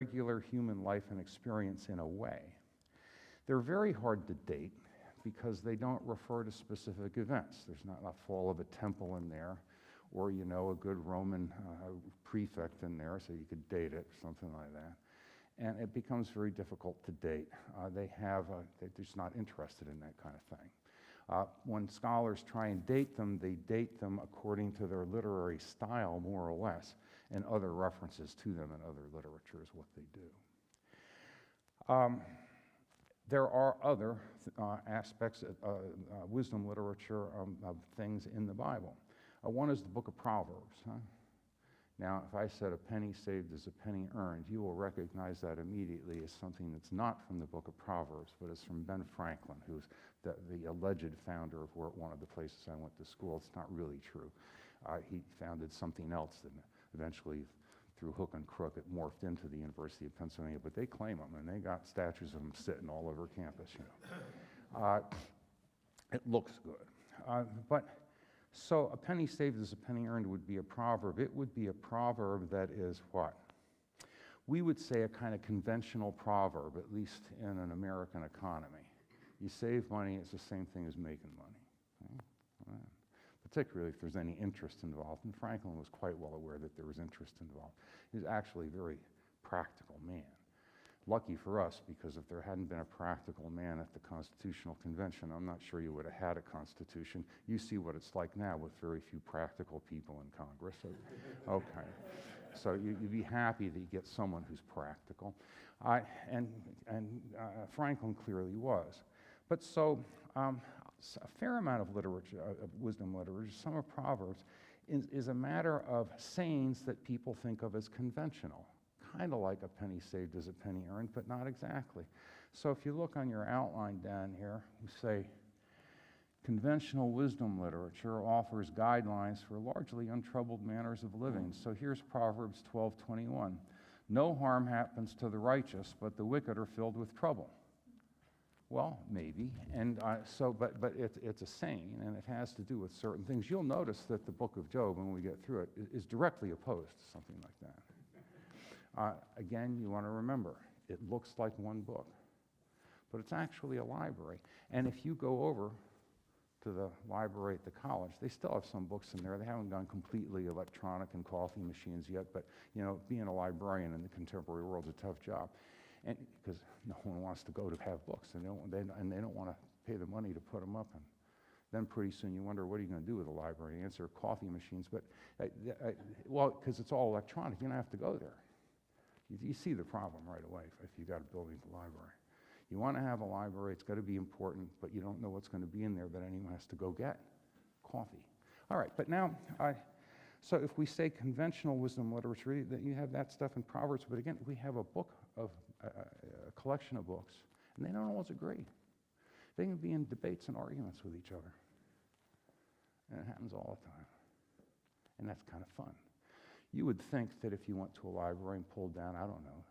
regular human life and experience in a way. They're very hard to date because they don't refer to specific events. There's not a fall of a temple in there, or, you know, a good Roman prefect in there, so you could date it, something like that. And it becomes very difficult to date. They're just not interested in that kind of thing. When scholars try and date them, they date them according to their literary style, more or less, and other references to them in other literature is what they do. There are other aspects of wisdom literature of things in the Bible. One is the book of Proverbs. Now, if I said a penny saved is a penny earned, you will recognize that immediately as something that's not from the book of Proverbs, but it's from Ben Franklin, who's the alleged founder of one of the places I went to school. It's not really true. He founded something else that eventually, through hook and crook, it morphed into the University of Pennsylvania, but they claim them, and they got statues of them sitting all over campus, you know. It looks good. So a penny saved is a penny earned would be a proverb. It would be a proverb that is what? We would say a kind of conventional proverb, at least in an American economy. You save money, it's the same thing as making money. Okay? Particularly if there's any interest involved. And Franklin was quite well aware that there was interest involved. He was actually a very practical man. Lucky for us, because if there hadn't been a practical man at the Constitutional Convention, I'm not sure you would have had a constitution. You see what it's like now with very few practical people in Congress. So, okay. So you'd be happy that you get someone who's practical. And Franklin clearly was. But so a fair amount of literature, of wisdom literature, some of Proverbs, is a matter of sayings that people think of as conventional. Kind of like a penny saved is a penny earned, but not exactly. So if you look on your outline down here, you say, conventional wisdom literature offers guidelines for largely untroubled manners of living. So here's Proverbs 12:21. No harm happens to the righteous, but the wicked are filled with trouble. Well, maybe, and but it's a saying, and it has to do with certain things. You'll notice that the book of Job, when we get through it, is directly opposed to something like that. Again, you want to remember, it looks like one book, but it's actually a library. And if you go over to the library at the college, they still have some books in there. They haven't gone completely electronic and coffee machines yet, but, you know, being a librarian in the contemporary world is a tough job. And because no one wants to go to have books, and they don't want to pay the money to put them up. And then pretty soon you wonder, what are you going to do with a library? The answer, coffee machines. But, well, because it's all electronic, you don't have to go there. You see the problem right away if you've got a building for a library. You want to have a library, it's got to be important, but you don't know what's going to be in there that anyone has to go get. Coffee. All right, but now, so if we say conventional wisdom literature, that you have that stuff in Proverbs, but again, we have a book of, a collection of books, and they don't always agree. They can be in debates and arguments with each other. And it happens all the time. And that's kind of fun. You would think that if you went to a library and pulled down, I don't know,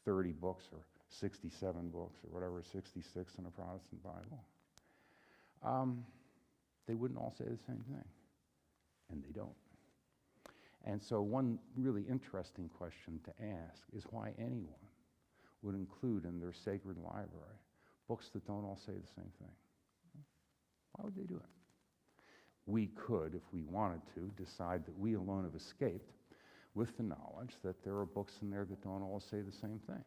30 books or 67 books or whatever, 66 in a Protestant Bible, they wouldn't all say the same thing. And they don't. And so one really interesting question to ask is why anyone would include in their sacred library books that don't all say the same thing. Why would they do it? We could, if we wanted to, decide that we alone have escaped with the knowledge that there are books in there that don't all say the same thing.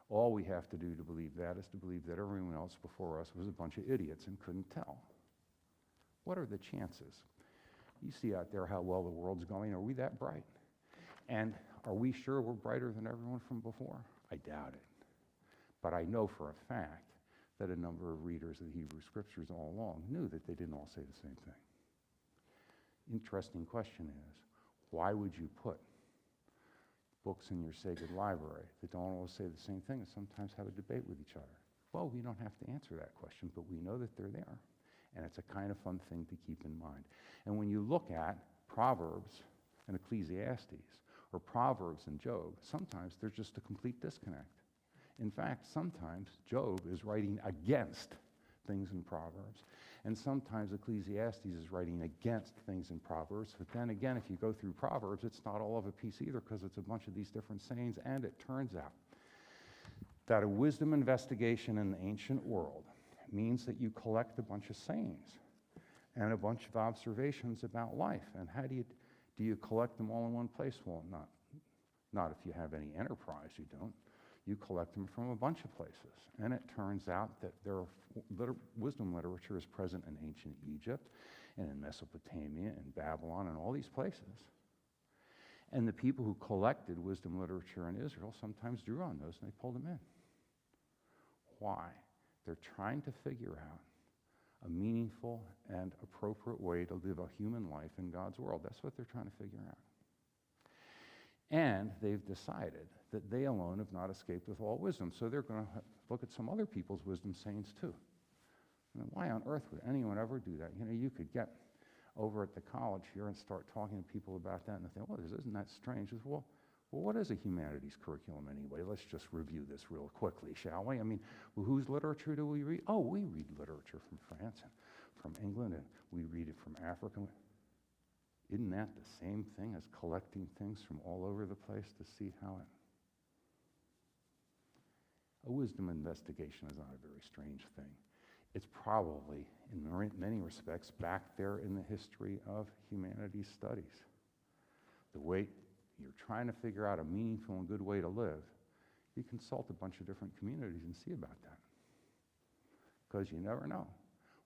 All we have to do to believe that is to believe that everyone else before us was a bunch of idiots and couldn't tell. What are the chances? You see out there how well the world's going. Are we that bright? And are we sure we're brighter than everyone from before? I doubt it. But I know for a fact that a number of readers of the Hebrew Scriptures all along knew that they didn't all say the same thing. Interesting question is, why would you put books in your sacred library that don't always say the same thing and sometimes have a debate with each other? Well, we don't have to answer that question, but we know that they're there. And it's a kind of fun thing to keep in mind. And when you look at Proverbs and Ecclesiastes, or Proverbs and Job, sometimes there's just a complete disconnect. In fact, sometimes Job is writing against things in Proverbs. And sometimes Ecclesiastes is writing against things in Proverbs. But then again, if you go through Proverbs, it's not all of a piece either, because it's a bunch of these different sayings. And it turns out that a wisdom investigation in the ancient world means that you collect a bunch of sayings and a bunch of observations about life. And how do you collect them all in one place? Well, not if you have any enterprise, you don't. You collect them from a bunch of places. And it turns out that wisdom literature is present in ancient Egypt and in Mesopotamia and Babylon and all these places. And the people who collected wisdom literature in Israel sometimes drew on those and they pulled them in. Why? They're trying to figure out a meaningful and appropriate way to live a human life in God's world. That's what they're trying to figure out. And they've decided that they alone have not escaped with all wisdom. So they're going to look at some other people's wisdom sayings too. And why on earth would anyone ever do that? You know, you could get over at the college here and start talking to people about that, and they think, well, isn't that strange? Well, what is a humanities curriculum anyway? Let's just review this real quickly, shall we? I mean, whose literature do we read? Oh, we read literature from France and from England, and we read it from Africa. Isn't that the same thing as collecting things from all over the place to see how it... A wisdom investigation is not a very strange thing. It's probably, in many respects, back there in the history of humanities studies. The way you're trying to figure out a meaningful and good way to live, you consult a bunch of different communities and see about that. Because you never know.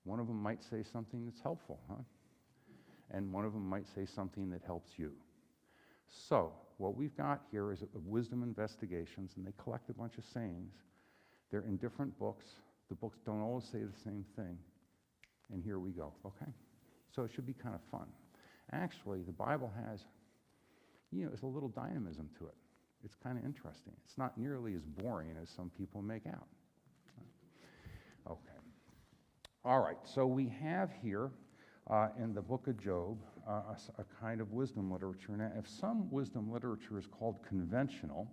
One of them might say something that's helpful, huh? And one of them might say something that helps you. So, what we've got here is a wisdom investigations, and they collect a bunch of sayings. They're in different books. The books don't always say the same thing. And here we go, okay? So it should be kind of fun. Actually, the Bible has, there's a little dynamism to it. It's kind of interesting. It's not nearly as boring as some people make out. Okay. All right, so we have here in the book of Job a kind of wisdom literature. Now, if some wisdom literature is called conventional,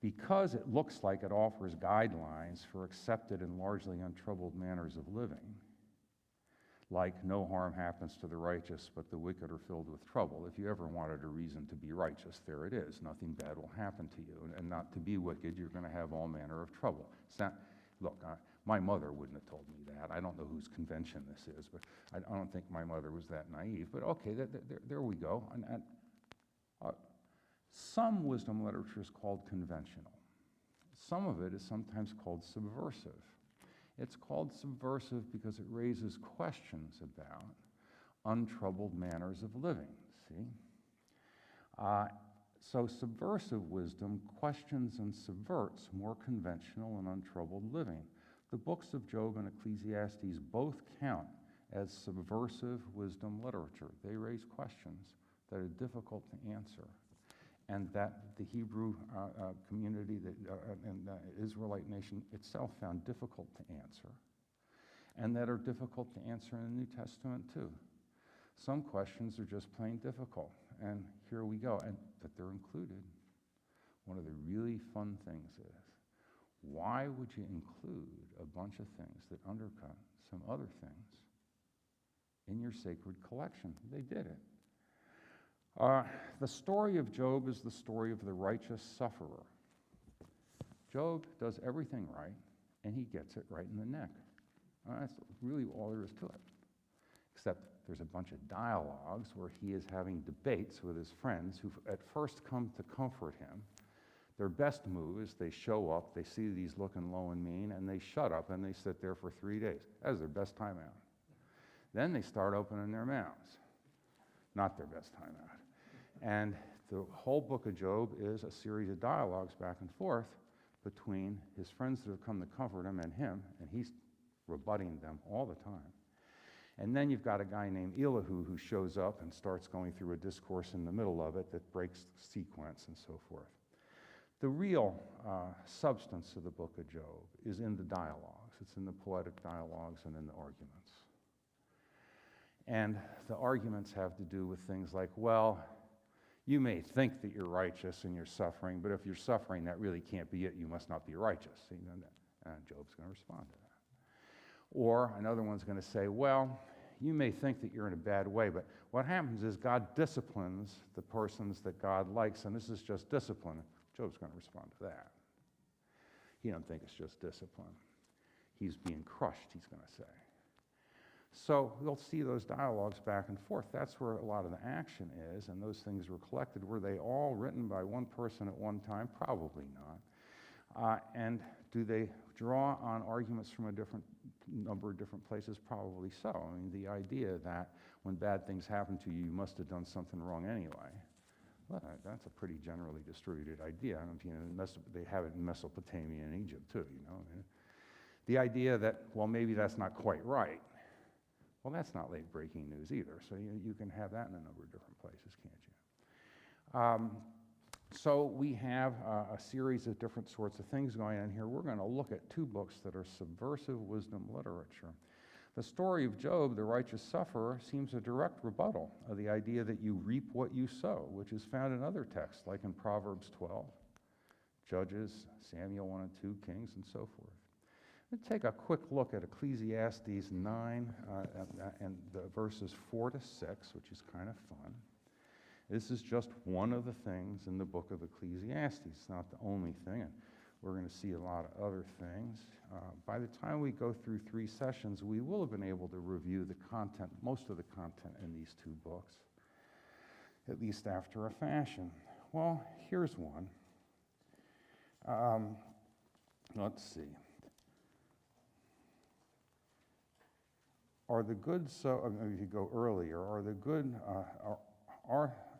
because it looks like it offers guidelines for accepted and largely untroubled manners of living, like no harm happens to the righteous, but the wicked are filled with trouble. If you ever wanted a reason to be righteous, there it is. Nothing bad will happen to you. And not to be wicked, you're going to have all manner of trouble. Look, my mother wouldn't have told me that. I don't know whose convention this is, but I don't think my mother was that naive. But okay, there we go. Some wisdom literature is called conventional. Some of it is sometimes called subversive. It's called subversive because it raises questions about untroubled manners of living, see? So subversive wisdom questions and subverts more conventional and untroubled living. The books of Job and Ecclesiastes both count as subversive wisdom literature. They raise questions that are difficult to answer, and that the Hebrew community and the Israelite nation itself found difficult to answer, and that are difficult to answer in the New Testament too. Some questions are just plain difficult, and here we go, and that they're included. One of the really fun things is, why would you include a bunch of things that undercut some other things in your sacred collection? They did it. The story of Job is the story of the righteous sufferer. Job does everything right, and he gets it right in the neck. That's really all there is to it. Except there's a bunch of dialogues where he is having debates with his friends who at first come to comfort him. Their best move is they show up, they see that he's looking low and mean, and they shut up and they sit there for 3 days. That is their best time out. Then they start opening their mouths. Not their best time out. And the whole book of Job is a series of dialogues back and forth between his friends that have come to comfort him, and he's rebutting them all the time. And then you've got a guy named Elihu who shows up and starts going through a discourse in the middle of it that breaks the sequence and so forth. The real substance of the book of Job is in the dialogues. It's in the poetic dialogues and in the arguments. And the arguments have to do with things like, well, you may think that you're righteous and you're suffering, but if you're suffering, that really can't be it. You must not be righteous. And Job's going to respond to that. Or another one's going to say, well, you may think that you're in a bad way, but what happens is God disciplines the persons that God likes, and this is just discipline. Job's going to respond to that. He doesn't think it's just discipline. He's being crushed, he's going to say. So we'll see those dialogues back and forth. That's where a lot of the action is, and those things were collected. Were they all written by one person at one time? Probably not. And do they draw on arguments from a number of different places? Probably so. I mean, the idea that when bad things happen to you, you must have done something wrong anyway. Well, that's a pretty generally distributed idea. I mean, they have it in Mesopotamia and Egypt too, you know. The idea that, well, maybe that's not quite right. Well, that's not late breaking news either. So you can have that in a number of different places, can't you? So we have a series of different sorts of things going on here. We're going to look at two books that are subversive wisdom literature. The story of Job, the righteous sufferer, seems a direct rebuttal of the idea that you reap what you sow, which is found in other texts, like in Proverbs 12, Judges, Samuel 1 and 2, Kings, and so forth. Let's take a quick look at Ecclesiastes 9 and the verses 4 to 6, which is kind of fun. This is just one of the things in the book of Ecclesiastes. It's not the only thing, and we're going to see a lot of other things. By the time we go through 3 sessions, we will have been able to review the content, most of the content in these 2 books, at least after a fashion. Well, here's one. Let's see. Are the good so? If you go earlier, are the good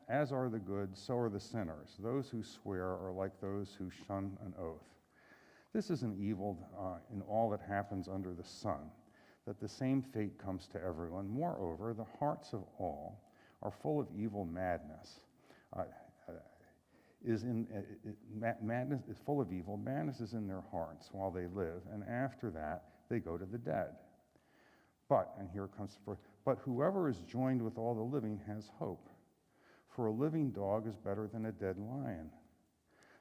as are the good, so are the sinners. Those who swear are like those who shun an oath. This is an evil in all that happens under the sun, that the same fate comes to everyone. Moreover, the hearts of all are full of evil madness. Madness is full of evil. Madness is in their hearts while they live, and after that they go to the dead. But, and here comes the first, but whoever is joined with all the living has hope. For a living dog is better than a dead lion.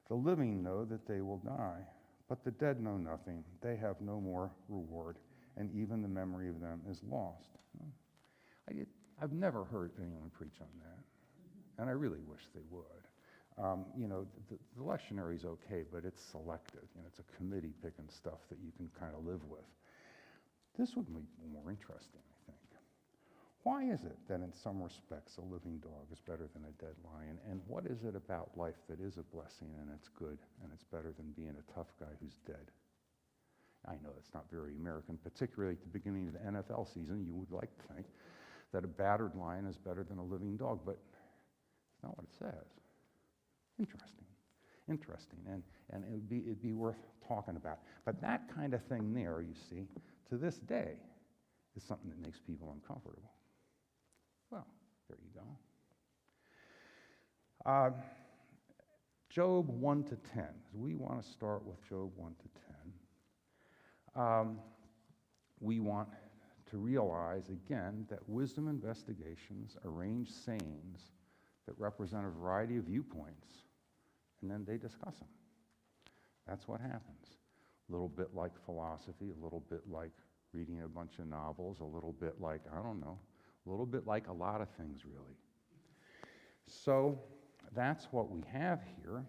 The living know that they will die, but the dead know nothing. They have no more reward, and even the memory of them is lost. I've never heard anyone preach on that, and I really wish they would. You know, the lectionary is okay, but it's selective. You know, it's a committee picking stuff that you can kind of live with. This would be more interesting, I think. Why is it that in some respects a living dog is better than a dead lion? And what is it about life that is a blessing and it's good and it's better than being a tough guy who's dead? I know it's not very American, particularly at the beginning of the NFL season. You would like to think that a battered lion is better than a living dog, but it's not what it says. Interesting, and it'd be worth talking about. But that kind of thing there, you see, to this day, is something that makes people uncomfortable. Well, there you go. Job 1 to 10. We want to start with Job 1 to 10. We want to realize, again, that wisdom investigations arrange sayings that represent a variety of viewpoints, and then they discuss them. That's what happens. A little bit like philosophy, a little bit like reading a bunch of novels, a little bit like, I don't know, a little bit like a lot of things, really. So that's what we have here.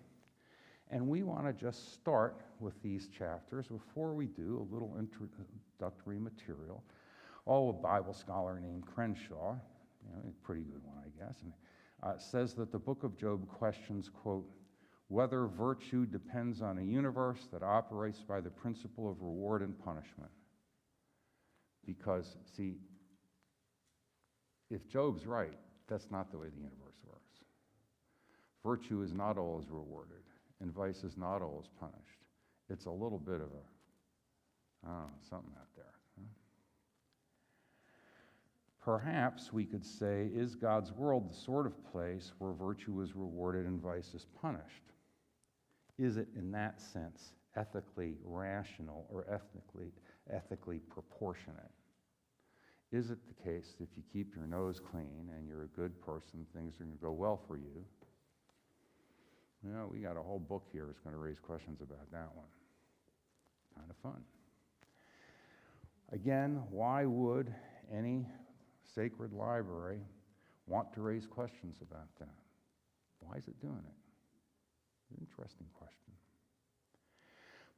And we want to just start with these chapters. Before we do, a little introductory material. A Bible scholar named Crenshaw, a pretty good one, I guess, and says that the book of Job questions, quote, whether virtue depends on a universe that operates by the principle of reward and punishment. Because, see, if Job's right, that's not the way the universe works. Virtue is not always rewarded, and vice is not always punished. It's a little bit of something out there. Huh? Perhaps we could say, is God's world the sort of place where virtue is rewarded and vice is punished? Is it, in that sense, ethically rational or ethically proportionate? Is it the case that if you keep your nose clean and you're a good person, things are going to go well for you? We got a whole book here that's going to raise questions about that one. Kind of fun. Again, why would any sacred library want to raise questions about that? Why is it doing it? Interesting question.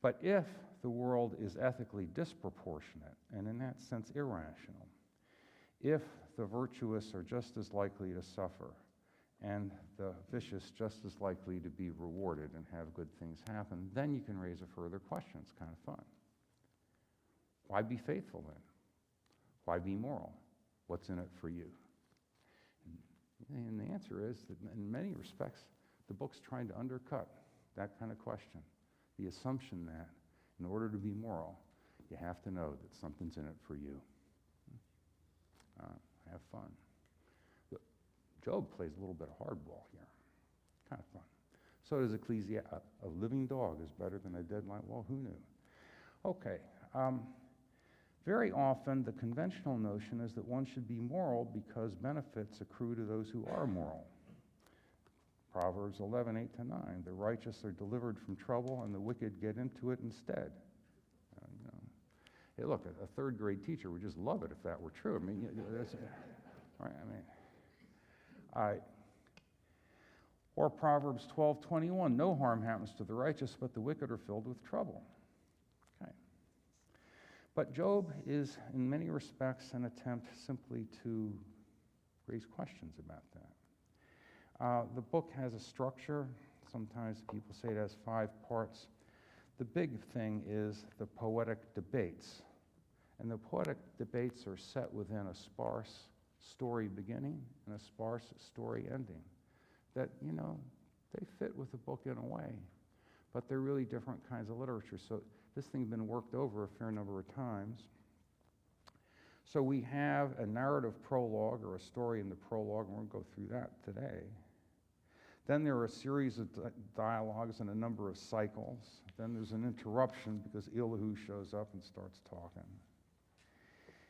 But if the world is ethically disproportionate, and in that sense irrational, if the virtuous are just as likely to suffer, and the vicious just as likely to be rewarded and have good things happen, then you can raise a further question. It's kind of fun. Why be faithful then? Why be moral? What's in it for you? And the answer is that in many respects, the book's trying to undercut that kind of question. The assumption that in order to be moral, you have to know that something's in it for you. Have fun. But Job plays a little bit of hardball here. Kind of fun. So does Ecclesiastes. A living dog is better than a dead lion. Well, who knew? Okay. Very often, the conventional notion is that one should be moral because benefits accrue to those who are moral. Proverbs 11:8-9. The righteous are delivered from trouble, and the wicked get into it instead. Hey, look, a third-grade teacher would just love it if that were true. I mean, that's right. Or Proverbs 12:21. No harm happens to the righteous, but the wicked are filled with trouble. Okay. But Job is, in many respects, an attempt simply to raise questions about that. The book has a structure. Sometimes people say it has 5 parts. The big thing is the poetic debates. And the poetic debates are set within a sparse story beginning and a sparse story ending. That, they fit with the book in a way. But they're really different kinds of literature. So this thing's been worked over a fair number of times. So we have a narrative prologue or a story in the prologue, and we're going to go through that today. Then there are a series of dialogues and a number of cycles. Then there's an interruption because Elihu shows up and starts talking.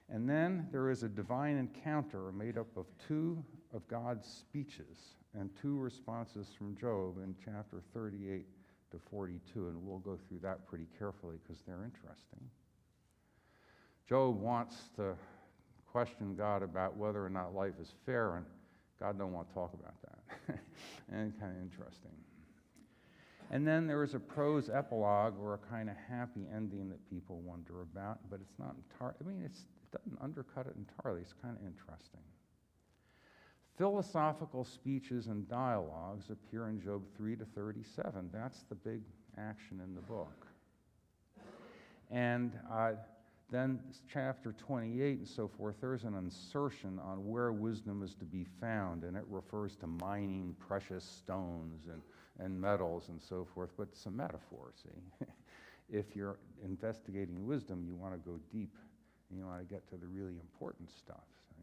And then there is a divine encounter made up of 2 of God's speeches and 2 responses from Job in chapter 38 to 42, and we'll go through that pretty carefully because they're interesting. Job wants to question God about whether or not life is fair, and God don't want to talk about that. And kind of interesting. And then there is a prose epilogue or a kind of happy ending that people wonder about, but it's not entirely, it doesn't undercut it entirely. It's kind of interesting. Philosophical speeches and dialogues appear in Job 3 to 37. That's the big action in the book. And then chapter 28 and so forth, there's an insertion on where wisdom is to be found, and it refers to mining precious stones and metals and so forth, but it's a metaphor, see. If you're investigating wisdom, you want to go deep, and you want to get to the really important stuff. See?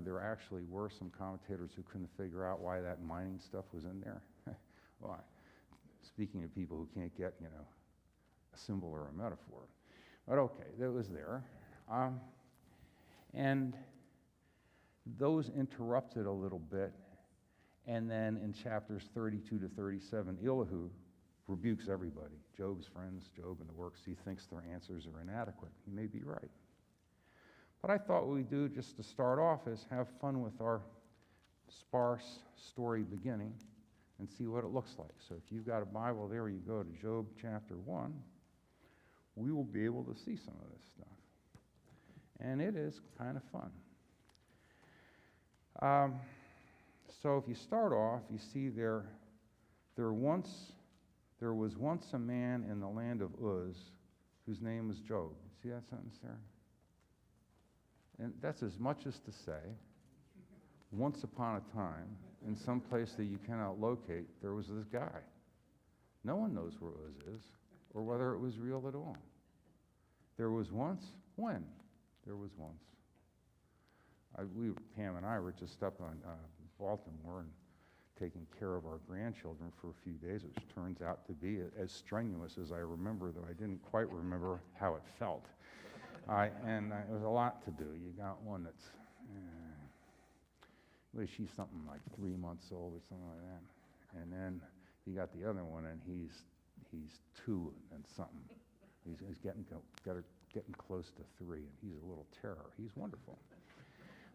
There actually were some commentators who couldn't figure out why that mining stuff was in there. Why? Speaking of people who can't get, a symbol or a metaphor. But okay, that was there. And those interrupted a little bit. And then in chapters 32 to 37, Elihu rebukes everybody. Job's friends, Job and the works. He thinks their answers are inadequate. He may be right. But I thought what we'd do just to start off is have fun with our sparse story beginning and see what it looks like. So if you've got a Bible there, you go to Job chapter 1. We will be able to see some of this stuff. And it is kind of fun. So if you start off, you see there was once a man in the land of Uz whose name was Job. See that sentence there? And that's as much as to say, once upon a time, in some place that you cannot locate, there was this guy. No one knows where Uz is, or whether it was real at all. There was once. When? There was once. Pam and I were just up on Baltimore and taking care of our grandchildren for a few days, which turns out to be as strenuous as I remember, though I didn't quite remember how it felt. And it was a lot to do. You got one that's, well, she's something like 3 months old or something like that. And then you got the other one, and he's 2 and something. He's getting close to 3, and he's a little terror. He's wonderful.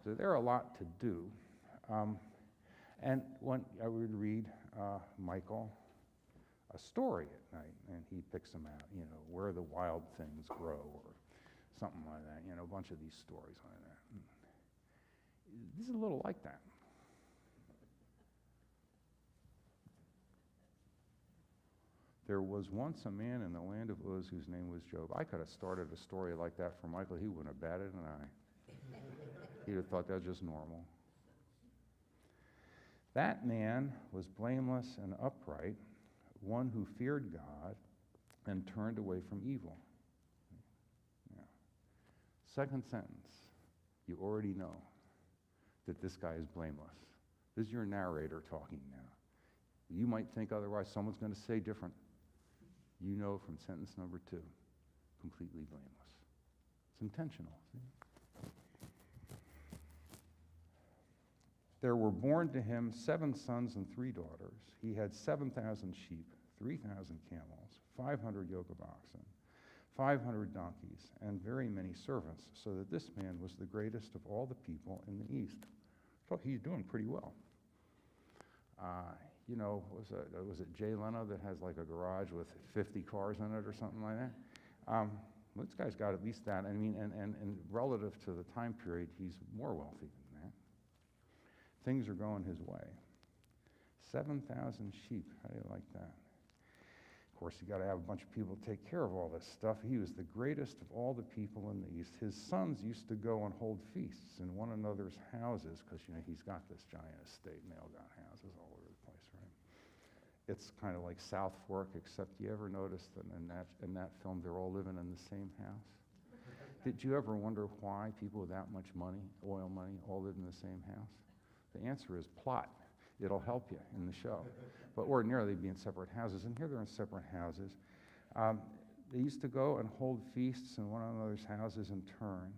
So there are a lot to do. And when I would read Michael a story at night, and he picks them out, where the wild things grow or something like that, a bunch of these stories like that. This is a little like that. There was once a man in the land of Uz whose name was Job. I could have started a story like that for Michael. He wouldn't have batted an eye. He'd have thought that was just normal. That man was blameless and upright, one who feared God and turned away from evil. Yeah. Second sentence, you already know that this guy is blameless. This is your narrator talking now. You might think otherwise, someone's going to say different. You know from sentence number 2, completely blameless. It's intentional. See? There were born to him 7 sons and 3 daughters. He had 7,000 sheep, 3,000 camels, 500 yoke of oxen, 500 donkeys, and very many servants, so that this man was the greatest of all the people in the East. So he's doing pretty well. Was it Jay Leno that has like a garage with 50 cars in it or something like that? Well, this guy's got at least that. I mean, and relative to the time period, he's more wealthy than that. Things are going his way. 7,000 sheep. How do you like that? Of course, you got to have a bunch of people to take care of all this stuff. He was the greatest of all the people in the East. His sons used to go and hold feasts in one another's houses because, he's got this giant estate and they all got houses all over the place, right? It's kind of like South Fork, except you ever notice that in that film they're all living in the same house? Did you ever wonder why people with that much money, oil money, all live in the same house? The answer is plot. It'll help you in the show. But ordinarily they'd be in separate houses, and here they're in separate houses. They used to go and hold feasts in one another's houses in turn,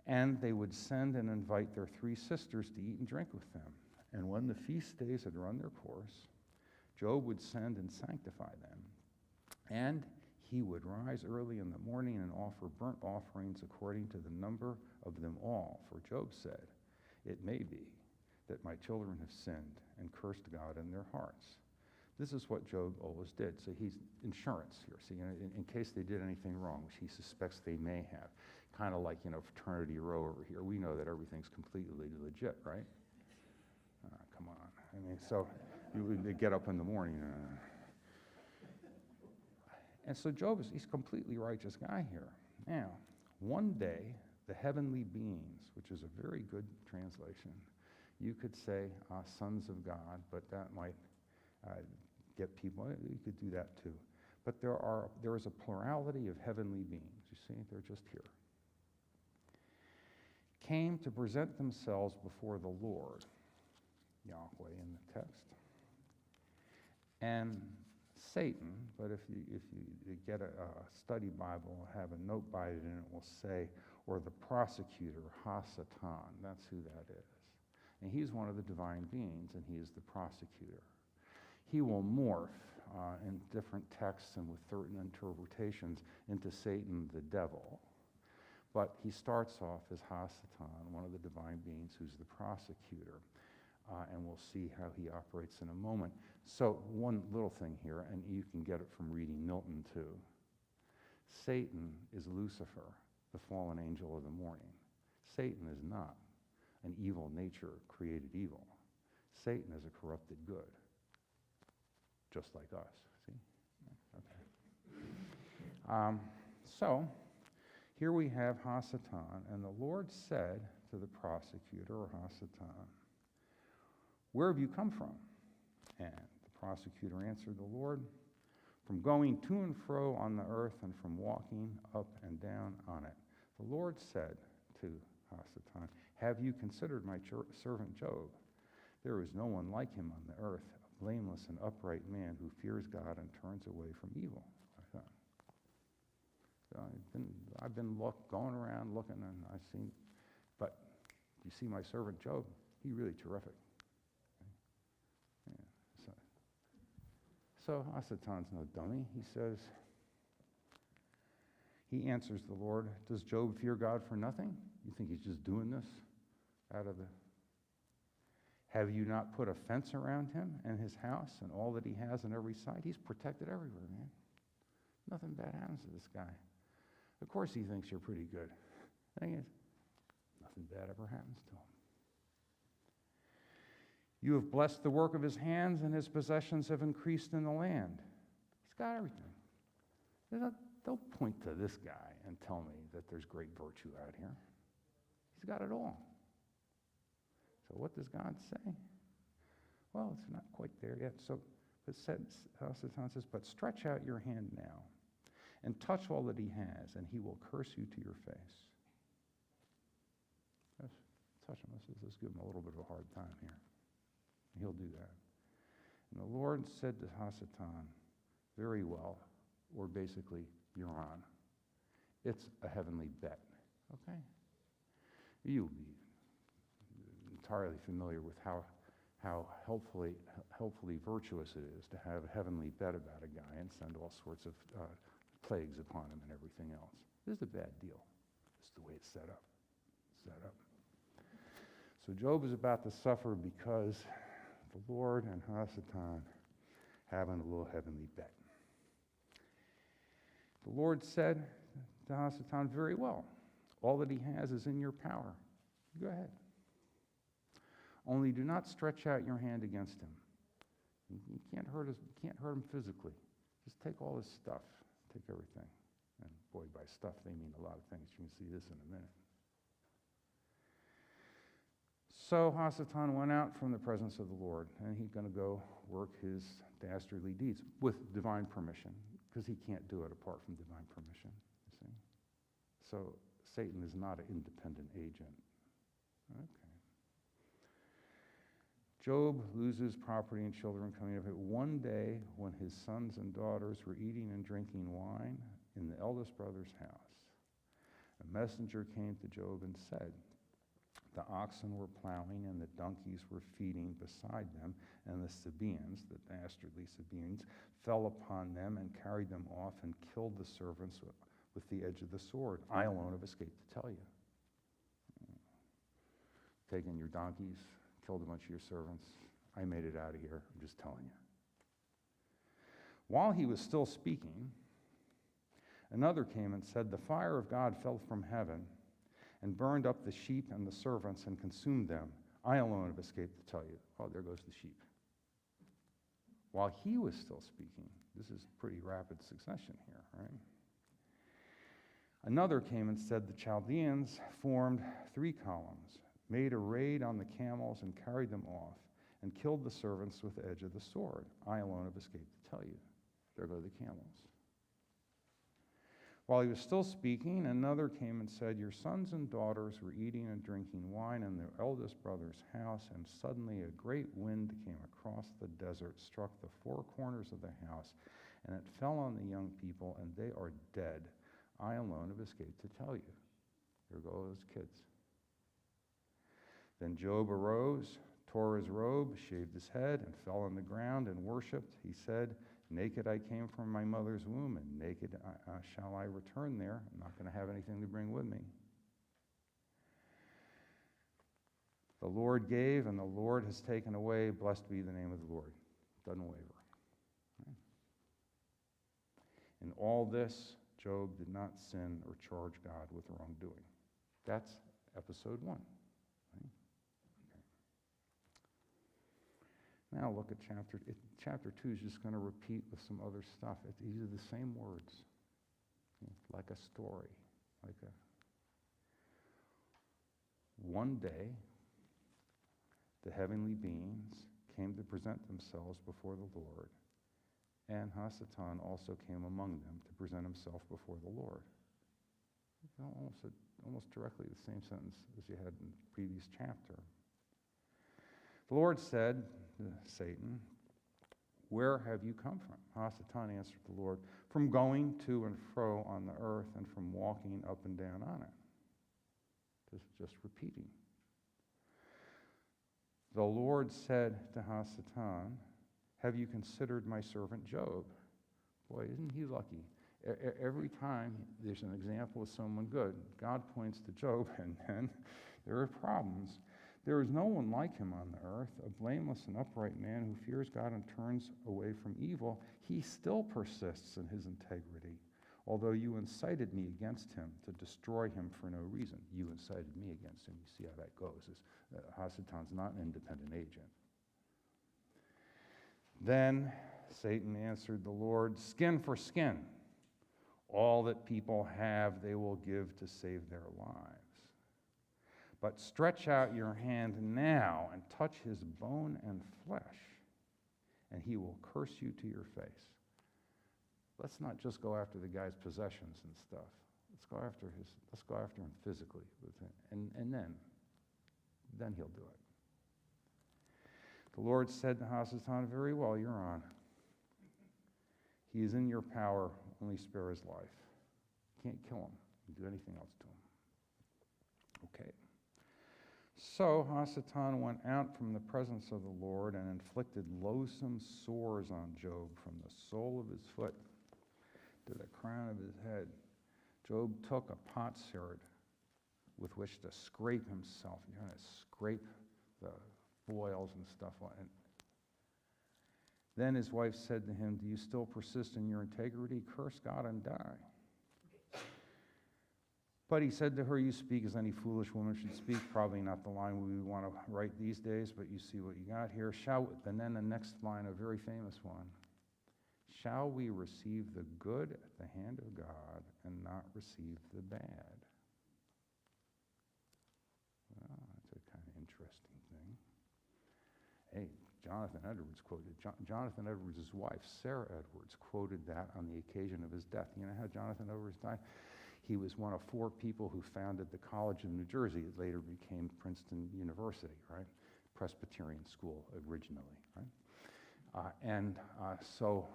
and they would send and invite their 3 sisters to eat and drink with them. And when the feast days had run their course, Job would send and sanctify them, and he would rise early in the morning and offer burnt offerings according to the number of them all. For Job said, "It may be that my children have sinned and cursed God in their hearts." This is what Job always did. So he's insurance here. See, in case they did anything wrong, which he suspects they may have. Kind of like, fraternity row over here. We know that everything's completely legit, right? Come on. I mean, so they get up in the morning. And so Job he's a completely righteous guy here. Now, one day, the heavenly beings, which is a very good translation, you could say sons of God, but that might get people, you could do that too. But there is a plurality of heavenly beings. You see, they're just here. Came to present themselves before the Lord, Yahweh in the text. And Satan, but if you get a study Bible, have a note by it, and it will say, or the prosecutor, Hasatan, that's who that is. And he's one of the divine beings, and he is the prosecutor. He will morph in different texts and with certain interpretations into Satan the devil. But he starts off as Hasatan, one of the divine beings who's the prosecutor. And we'll see how he operates in a moment. So one little thing here, and you can get it from reading Milton too. Satan is Lucifer, the fallen angel of the morning. Satan is not an evil nature created evil. Satan is a corrupted good, just like us. See? Okay. So here we have Hasatan, and the Lord said to the prosecutor, or Hasatan, "Where have you come from?" And the prosecutor answered the Lord, "From going to and fro on the earth and from walking up and down on it." The Lord said to Hasatan, "Have you considered my servant Job? There is no one like him on the earth, a blameless and upright man who fears God and turns away from evil." I thought. So I've been going around looking, and I've seen, but you see my servant Job? He's really terrific. So Hasatan's no dummy. He says, He answers the Lord, does Job fear God for nothing? You think he's just doing this out of the... Have you not put a fence around him and his house and all that he has on every side? He's protected everywhere, man. Nothing bad happens to this guy. Of course he thinks you're pretty good. The thing is, nothing bad ever happens to him. You have blessed the work of his hands, and his possessions have increased in the land. He's got everything. Don't point to this guy and tell me that there's great virtue out here. He's got it all. So what does God say? Well, it's not quite there yet. So Satan says, but stretch out your hand now and touch all that he has, and he will curse you to your face. Let's touch him. Let's give him a little bit of a hard time here. He'll do that. And the Lord said to Hasatan, very well, or basically, you're on. It's a heavenly bet. Okay? You'll be entirely familiar with how helpfully virtuous it is to have a heavenly bet about a guy and send all sorts of plagues upon him and everything else. This is a bad deal. This is the way it's set up. So Job is about to suffer because the Lord and Hasatan having a little heavenly bet. The Lord said to Hasatan, very well, all that he has is in your power. Go ahead. Only do not stretch out your hand against him. You can't hurt him physically. Just take all his stuff. Take everything. And boy, by stuff, they mean a lot of things. You can see this in a minute. So Hasatan went out from the presence of the Lord, and he's going to go work his dastardly deeds with divine permission, because he can't do it apart from divine permission, you see. So Satan is not an independent agent. Okay. Job loses property and children coming of it. One day, when his sons and daughters were eating and drinking wine in the eldest brother's house, a messenger came to Job and said, the oxen were plowing and the donkeys were feeding beside them, and the Sabaeans, the dastardly Sabaeans, fell upon them and carried them off and killed the servants with the edge of the sword. I alone have escaped to tell you. Taken your donkeys, killed a bunch of your servants. I made it out of here. I'm just telling you. While he was still speaking, another came and said, the fire of God fell from heaven and burned up the sheep and the servants and consumed them. I alone have escaped to tell you. Oh, there goes the sheep. While he was still speaking, this is pretty rapid succession here, right? Another came and said, the Chaldeans formed 3 columns, made a raid on the camels and carried them off, and killed the servants with the edge of the sword. I alone have escaped to tell you. There go the camels. While he was still speaking, another came and said, your sons and daughters were eating and drinking wine in their eldest brother's house, and suddenly a great wind came across the desert, struck the 4 corners of the house, and it fell on the young people, and they are dead. I alone have escaped to tell you. There go those kids. Then Job arose, tore his robe, shaved his head, and fell on the ground and worshipped. He said, naked I came from my mother's womb, and naked shall I return there. I'm not going to have anything to bring with me. The Lord gave, and the Lord has taken away. Blessed be the name of the Lord. Doesn't waver. Right? In all this, Job did not sin or charge God with wrongdoing. That's episode 1. Right? Okay. Now look at chapter 2 is just going to repeat with some other stuff. These are the same words, like a story, one day, the heavenly beings came to present themselves before the Lord, and Hasatan also came among them to present himself before the Lord. Almost directly the same sentence as you had in the previous chapter. The Lord said to Satan, where have you come from? Hasatan answered the Lord, from going to and fro on the earth and from walking up and down on it. Just repeating. The Lord said to Hasatan, have you considered my servant Job? Boy, isn't he lucky? Every time there's an example of someone good, God points to Job, and then there are problems. There is no one like him on the earth, a blameless and upright man who fears God and turns away from evil. He still persists in his integrity, although you incited me against him to destroy him for no reason. You incited me against him. You see how that goes. Hasatan's not an independent agent. Then Satan answered the Lord, skin for skin. All that people have they will give to save their lives. But stretch out your hand now and touch his bone and flesh, and he will curse you to your face. Let's not just go after the guy's possessions and stuff. Let's go after him physically, and then he'll do it. The Lord said to Hasatan, very well, you're on. He is in your power, only spare his life. You can't kill him. You can do anything else to him. Okay. So Hasatan went out from the presence of the Lord and inflicted loathsome sores on Job from the sole of his foot to the crown of his head. Job took a potsherd with which to scrape himself. You're going to scrape the boils and stuff on it. Then his wife said to him, do you still persist in your integrity? Curse God and die. But he said to her, you speak as any foolish woman should speak. Probably not the line we would want to write these days, but you see what you got here. And then the next line, a very famous one. Shall we receive the good at the hand of God and not receive the bad? Well, that's a kind of interesting thing. Hey, Jonathan Edwards quoted, Jonathan Edwards' wife, Sarah Edwards, quoted that on the occasion of his death. You know how Jonathan Edwards died? He was one of 4 people who founded the College of New Jersey. It later became Princeton University, right? Presbyterian school originally, right? So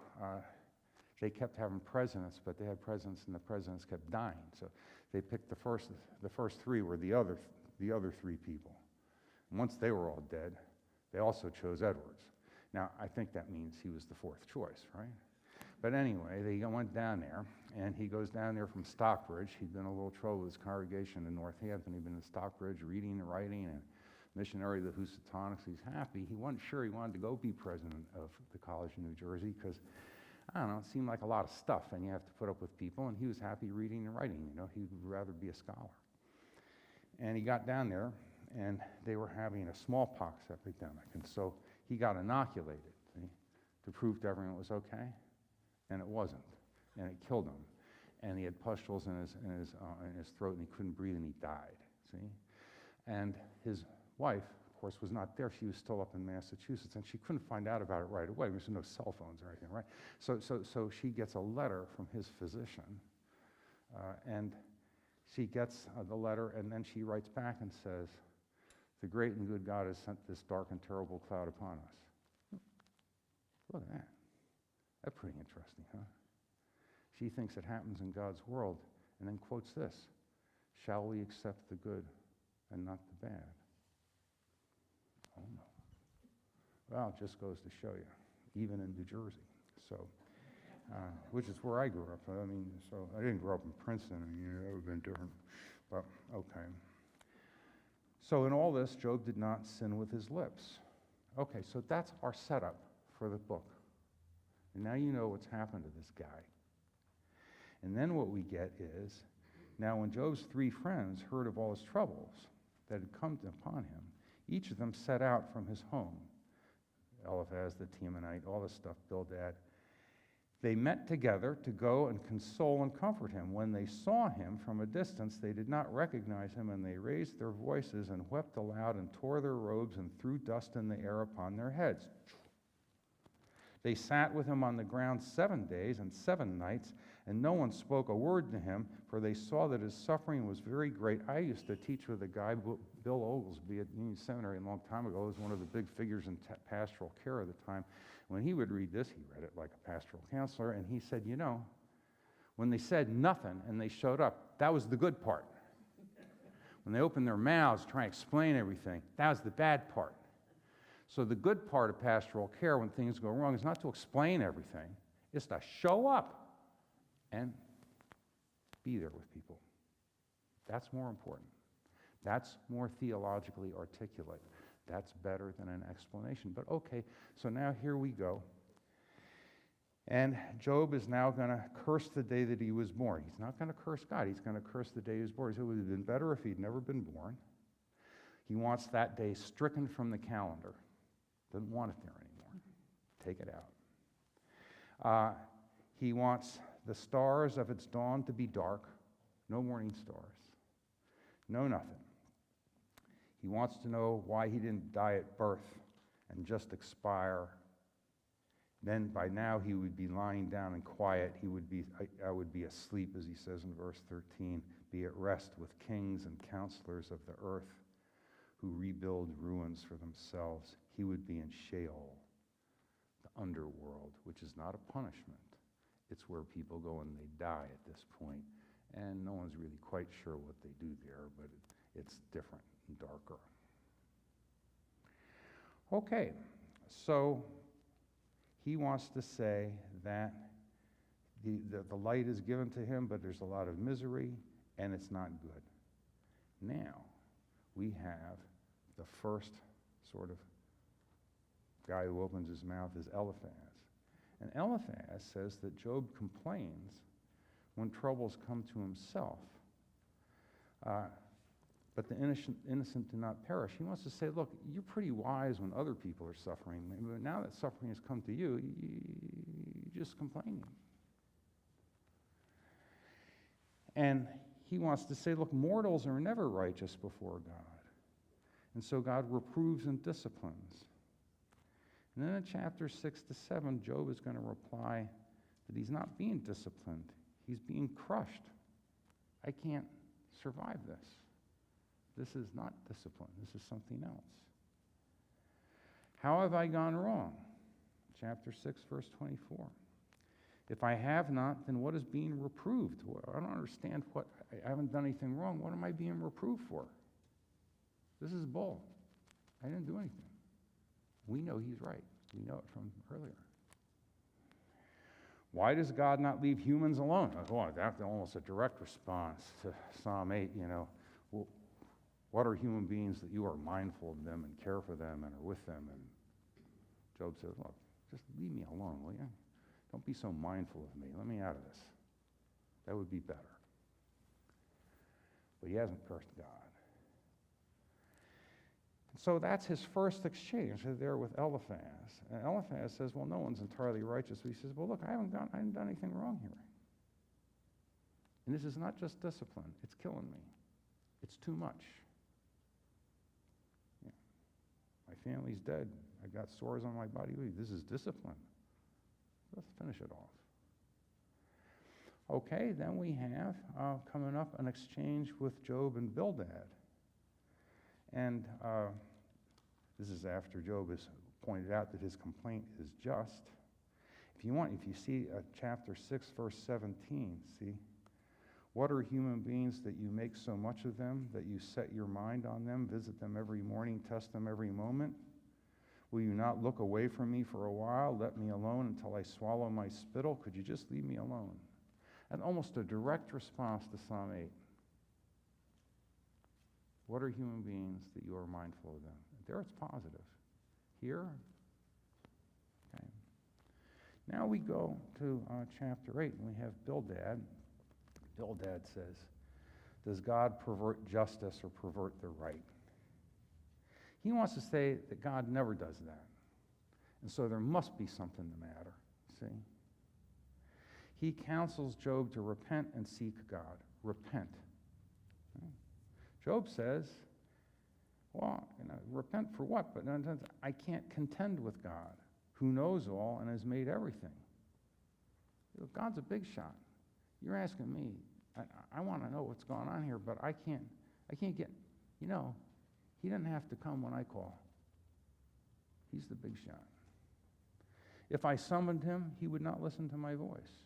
they kept having presidents, but they had presidents, and the presidents kept dying. So they picked the first 3 were the other 3 people. And once they were all dead, they also chose Edwards. Now, I think that means he was the 4th choice, right? But anyway, they went down there, and he goes down there from Stockbridge. He'd been in a little trouble with his congregation in Northampton. He'd been in Stockbridge reading and writing, and missionary of the Housatonics. He's happy. He wasn't sure he wanted to go be president of the College of New Jersey because, I don't know, it seemed like a lot of stuff, and you have to put up with people, and he was happy reading and writing. You know, he would rather be a scholar. And he got down there, and they were having a smallpox epidemic, and so he got inoculated, see, to prove to everyone it was okay, and it wasn't, and it killed him, and he had pustules in his throat, and he couldn't breathe, and he died, see, and his wife, of course, was not there. She was still up in Massachusetts, and she couldn't find out about it right away. There's no cell phones or anything, right? So she gets a letter from his physician, and she gets the letter, and then she writes back and says, the great and good God has sent this dark and terrible cloud upon us. Look at that. That's pretty interesting, huh? She thinks it happens in God's world, and then quotes this, shall we accept the good and not the bad? Oh, no. Well, it just goes to show you, even in New Jersey. So, which is where I grew up. I mean, so I didn't grow up in Princeton. I mean, it would have been different. But, okay. So in all this, Job did not sin with his lips. Okay, so that's our setup for the book. And now you know what's happened to this guy. And then what we get is, now when Job's 3 friends heard of all his troubles that had come upon him, each of them set out from his home. Eliphaz the Temanite, all this stuff, Bildad. They met together to go and console and comfort him. When they saw him from a distance, they did not recognize him, and they raised their voices and wept aloud and tore their robes and threw dust in the air upon their heads. They sat with him on the ground 7 days and 7 nights, and no one spoke a word to him, for they saw that his suffering was very great. I used to teach with a guy, Bill Oglesby, at Union Seminary a long time ago. He was one of the big figures in pastoral care at the time. When he would read this, he read it like a pastoral counselor, and he said, you know, when they said nothing and they showed up, that was the good part. When they opened their mouths to try and explain everything, that was the bad part. So the good part of pastoral care when things go wrong is not to explain everything, it's to show up and be there with people. That's more important. That's more theologically articulate. That's better than an explanation. But okay, so now here we go. And Job is now going to curse the day that he was born. He's not going to curse God. He's going to curse the day he was born. It would have been better if he'd never been born. He wants that day stricken from the calendar. Doesn't want it there anymore. Take it out. He wants the stars of its dawn to be dark. No morning stars. No nothing. He wants to know why he didn't die at birth and just expire. Then by now he would be lying down and quiet. I would be asleep, as he says in verse 13, be at rest with kings and counselors of the earth who rebuild ruins for themselves. He would be in Sheol, the underworld, which is not a punishment. It's where people go and they die at this point. And no one's really quite sure what they do there, but it's different and darker. Okay, so he wants to say that the light is given to him, but there's a lot of misery, and it's not good. Now, we have the first sort of guy who opens his mouth is Eliphaz. And Eliphaz says that Job complains when troubles come to himself. But the innocent do not perish. He wants to say, look, you're pretty wise when other people are suffering. But now that suffering has come to you, you're just complaining. And he wants to say, look, mortals are never righteous before God. And so God reproves and disciplines. And then in chapters 6 to 7, Job is going to reply that he's not being disciplined. He's being crushed. I can't survive this. This is not discipline. This is something else. How have I gone wrong? Chapter 6, verse 24. If I have not, then what is being reproved? I don't understand what, I haven't done anything wrong. What am I being reproved for? This is bull. I didn't do anything. We know he's right. We know it from earlier. Why does God not leave humans alone? Oh, that's almost a direct response to Psalm 8, Well, what are human beings that you are mindful of them and care for them and are with them? And Job says, look, just leave me alone, will you? Don't be so mindful of me. Let me out of this. That would be better. But he hasn't cursed God. So that's his first exchange there with Eliphaz. And Eliphaz says, well, no one's entirely righteous. But he says, well, look, I haven't done anything wrong here. And this is not just discipline. It's killing me. It's too much. Yeah. My family's dead. I got sores on my body. This is discipline. Let's finish it off. Okay, then we have coming up an exchange with Job and Bildad. And this is after Job has pointed out that his complaint is just. If you see chapter 6, verse 17, see, what are human beings that you make so much of them, that you set your mind on them, visit them every morning, test them every moment? Will you not look away from me for a while? Let me alone until I swallow my spittle? Could you just leave me alone? And almost a direct response to Psalm 8. What are human beings that you are mindful of them? There it's positive. Here, okay. Now we go to chapter 8, and we have Bildad. Bildad says, does God pervert justice or pervert the right? He wants to say that God never does that. And so there must be something the matter, see? He counsels Job to repent and seek God. Repent. Okay? Job says, well, repent for what? But I can't contend with God, who knows all and has made everything. God's a big shot. You're asking me, I want to know what's going on here, but I can't get, he doesn't have to come when I call. He's the big shot. If I summoned him, he would not listen to my voice.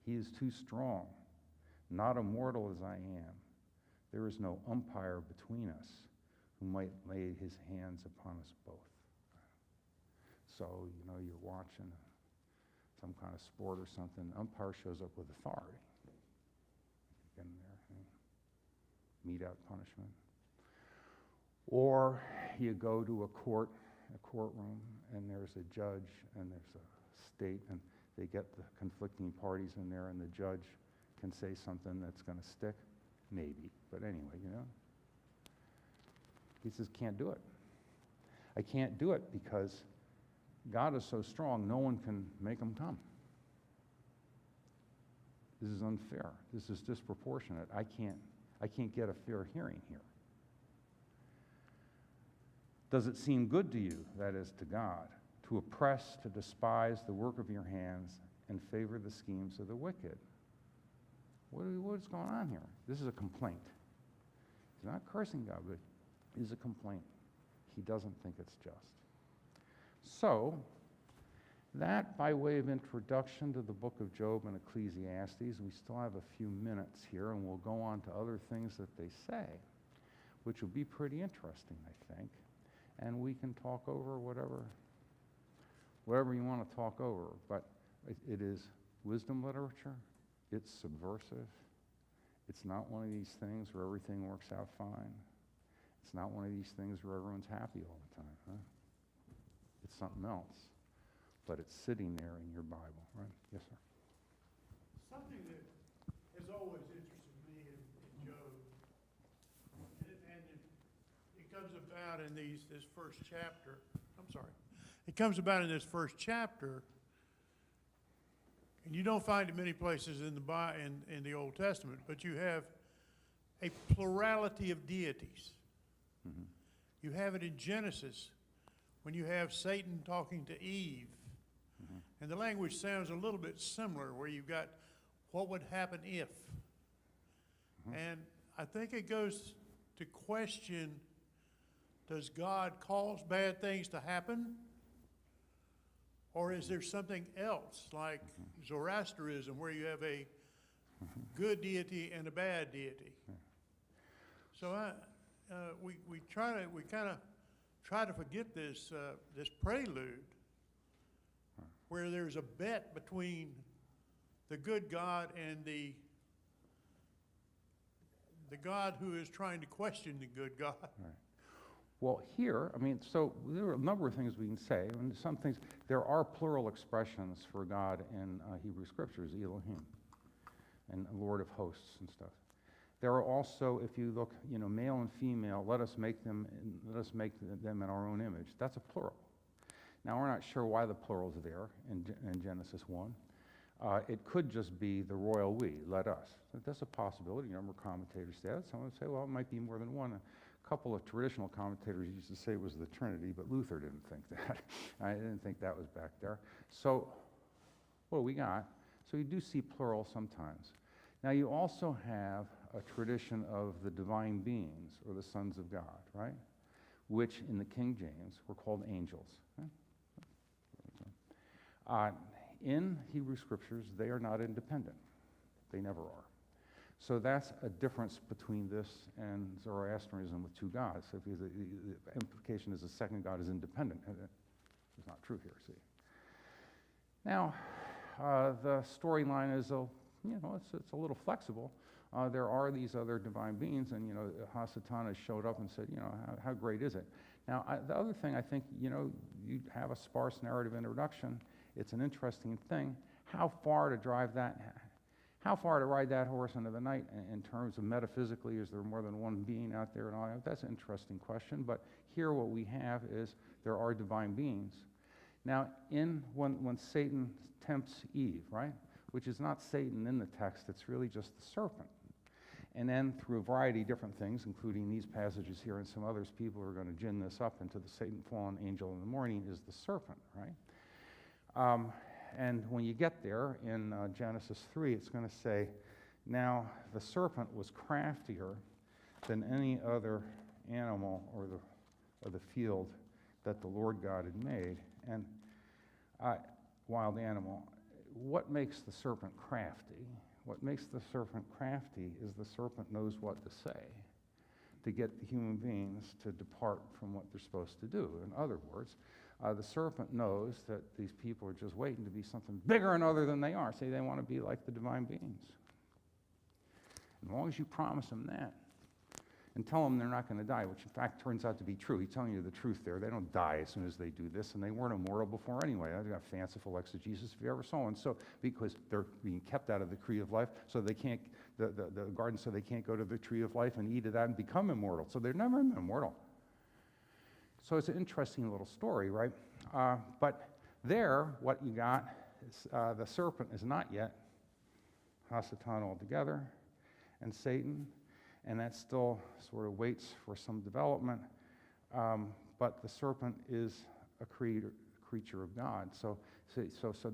He is too strong, not immortal as I am. There is no umpire between us who might lay his hands upon us both. So, you're watching some kind of sport or something, the umpire shows up with authority. get in there and mete out punishment. Or you go to a courtroom, and there's a judge and there's a state, and they get the conflicting parties in there, and the judge can say something that's going to stick, maybe. But anyway, he says, can't do it. I can't do it because God is so strong, no one can make him come. This is unfair. This is disproportionate. I can't get a fair hearing here. Does it seem good to you, that is to God, to oppress, to despise the work of your hands and favor the schemes of the wicked? What's going on here? This is a complaint. He's not cursing God, but it is a complaint. He doesn't think it's just. So, that by way of introduction to the book of Job and Ecclesiastes. We still have a few minutes here, and we'll go on to other things that they say, which will be pretty interesting, I think. And we can talk over whatever you want to talk over. But it is wisdom literature. It's subversive. It's not one of these things where everything works out fine. It's not one of these things where everyone's happy all the time. Huh? It's something else. But it's sitting there in your Bible, right? Yes, sir. Something that has always interested me in Job, and it comes about in this first chapter. I'm sorry. It comes about in this first chapter, and you don't find it many places in the Old Testament, but you have a plurality of deities. Mm-hmm. You have it in Genesis when you have Satan talking to Eve. Mm-hmm. And the language sounds a little bit similar, where you've got what would happen if. Mm-hmm. And I think it goes to question, does God cause bad things to happen? Or is there something else, like Zoroastrianism, where you have a good deity and a bad deity? So we kind of try to forget this prelude, where there's a bet between the good God and the God who is trying to question the good God. Right. Well, here, so there are a number of things we can say. And some things, there are plural expressions for God in Hebrew Scriptures, Elohim, and Lord of hosts and stuff. There are also, if you look, male and female, let us make them in our own image. That's a plural. Now, we're not sure why the plural's there in Genesis 1. It could just be the royal we, let us. That's a possibility. A number of commentators say that. Some would say, well, it might be more than one. A couple of traditional commentators used to say it was the Trinity, but Luther didn't think that. I didn't think that was back there. So, what do we got? So you do see plural sometimes. Now, you also have a tradition of the divine beings, or the sons of God, right? Which, in the King James, were called angels. In Hebrew Scriptures, they are not independent. They never are. So that's a difference between this and Zoroastrianism with two gods. So if the implication is the second God is independent. It's not true here, see. Now, the storyline is, it's a little flexible. There are these other divine beings, and, Hasatana showed up and said, how great is it? Now, the other thing, I think, you have a sparse narrative introduction. It's an interesting thing. How far to ride that horse into the night in terms of metaphysically? Is there more than one being out there and all that? That's an interesting question. But here what we have is there are divine beings. Now, when Satan tempts Eve, right, which is not Satan in the text, it's really just the serpent. And then through a variety of different things, including these passages here and some others, people are going to gin this up into the Satan fallen angel in the morning is the serpent, right? And when you get there in Genesis 3, it's going to say, now the serpent was craftier than any other animal or the field that the Lord God had made. And wild animal. What makes the serpent crafty? What makes the serpent crafty is the serpent knows what to say to get the human beings to depart from what they're supposed to do. In other words, the serpent knows that these people are just waiting to be something bigger and other than they are. Say they want to be like the divine beings. As long as you promise them that and tell them they're not going to die, which in fact turns out to be true. He's telling you the truth there. They don't die as soon as they do this, and they weren't immortal before anyway. I've got fanciful exegesis if you ever saw one. So because they're being kept out of the tree of life, so they can't, the garden, so they can't go to the tree of life and eat of that and become immortal. So they're never immortal. So it's an interesting little story, right? But there, what you got is the serpent is not yet Hasatan altogether, and Satan, and that still sort of waits for some development. But the serpent is a creature of God. So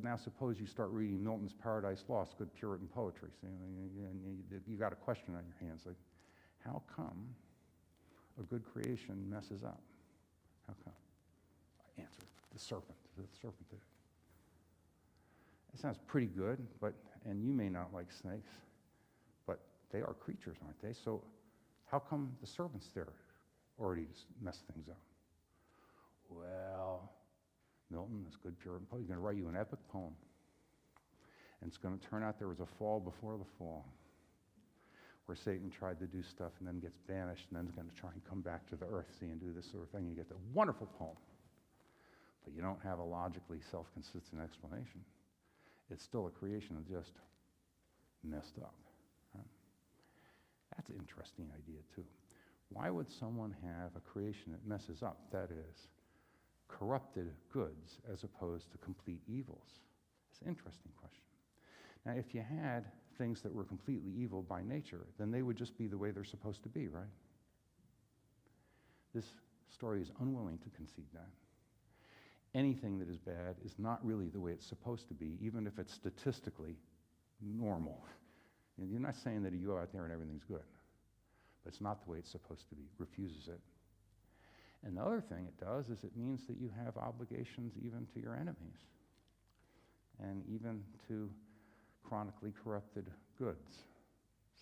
now suppose you start reading Milton's Paradise Lost, good Puritan poetry. So, you got a question on your hands, like, how come a good creation messes up? How come? Answer, the serpent. The serpent did it. It sounds pretty good, and you may not like snakes, but they are creatures, aren't they? So how come the serpent's there already to mess things up? Well, Milton, this good Puritan poet, he's going to write you an epic poem. And it's going to turn out there was a fall before the fall, where Satan tried to do stuff and then gets banished, and then is going to try and come back to the earth, see, and do this sort of thing. You get the wonderful poem. But you don't have a logically self-consistent explanation. It's still a creation that just messed up. Right? That's an interesting idea, too. Why would someone have a creation that messes up, that is, corrupted goods as opposed to complete evils? It's an interesting question. Now, if you had things that were completely evil by nature, then they would just be the way they're supposed to be, right? This story is unwilling to concede that. Anything that is bad is not really the way it's supposed to be, even if it's statistically normal. And you're not saying that you go out there and everything's good, but it's not the way it's supposed to be. Refuses it. And the other thing it does is it means that you have obligations even to your enemies, and even to chronically corrupted goods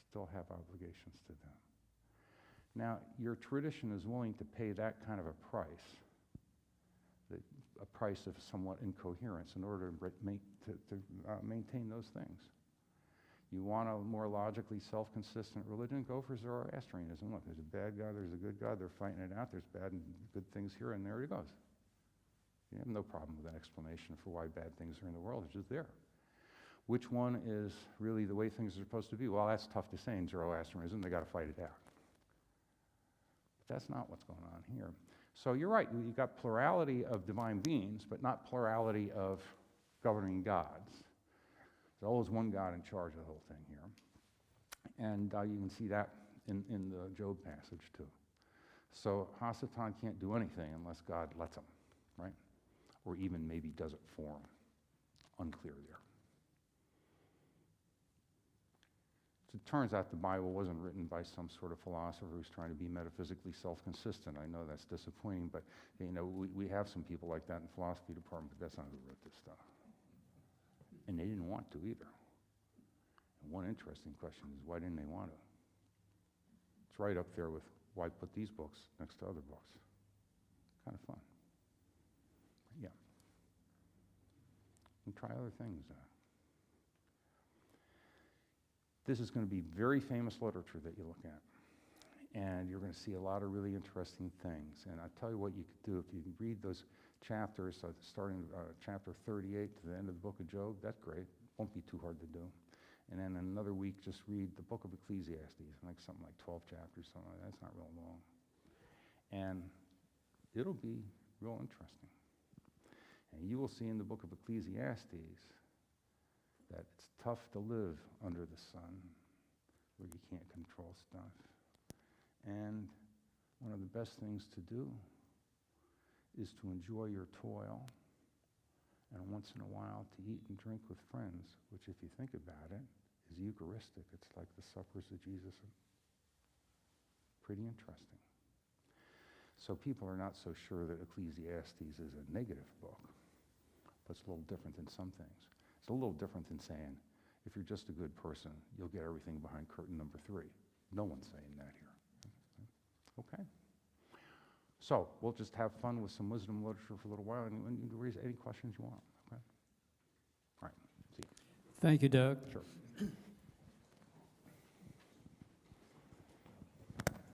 still have obligations to them. Now, your tradition is willing to pay that kind of a price, a price of somewhat incoherence, in order to maintain those things. You want a more logically self-consistent religion? Go for Zoroastrianism. Look, there's a bad God, there's a good God, they're fighting it out, there's bad and good things here, and there it goes. You have no problem with an explanation for why bad things are in the world. It's just there. Which one is really the way things are supposed to be? Well, that's tough to say in Zoroastrianism. They got to fight it out. But that's not what's going on here. So you're right. You've got plurality of divine beings, but not plurality of governing gods. There's always one God in charge of the whole thing here. And you can see that in the Job passage, too. So Hasatan can't do anything unless God lets him, right? Or even maybe does it for him. Unclear there. So it turns out the Bible wasn't written by some sort of philosopher who's trying to be metaphysically self-consistent. I know that's disappointing, but we have some people like that in the philosophy department, but that's not who wrote this stuff. And they didn't want to either. And one interesting question is, why didn't they want to? It's right up there with why put these books next to other books. Kind of fun. Yeah. And try other things. This is going to be very famous literature that you look at. And you're going to see a lot of really interesting things. And I'll tell you what you could do. If you can read those chapters, starting chapter 38 to the end of the book of Job, that's great. Won't be too hard to do. And then another week, just read the book of Ecclesiastes, like something like 12 chapters, something like that. It's not real long. And it'll be real interesting. And you will see in the book of Ecclesiastes that it's tough to live under the sun, where you can't control stuff. And one of the best things to do is to enjoy your toil, and once in a while to eat and drink with friends, which, if you think about it, is Eucharistic. It's like the suppers of Jesus. Pretty interesting. So people are not so sure that Ecclesiastes is a negative book, but it's a little different than some things. It's a little different than saying, if you're just a good person, you'll get everything behind curtain number 3. No one's saying that here. Okay? So we'll just have fun with some wisdom literature for a little while, and you can raise any questions you want. Okay? All right. See you. Thank you, Doug. Sure.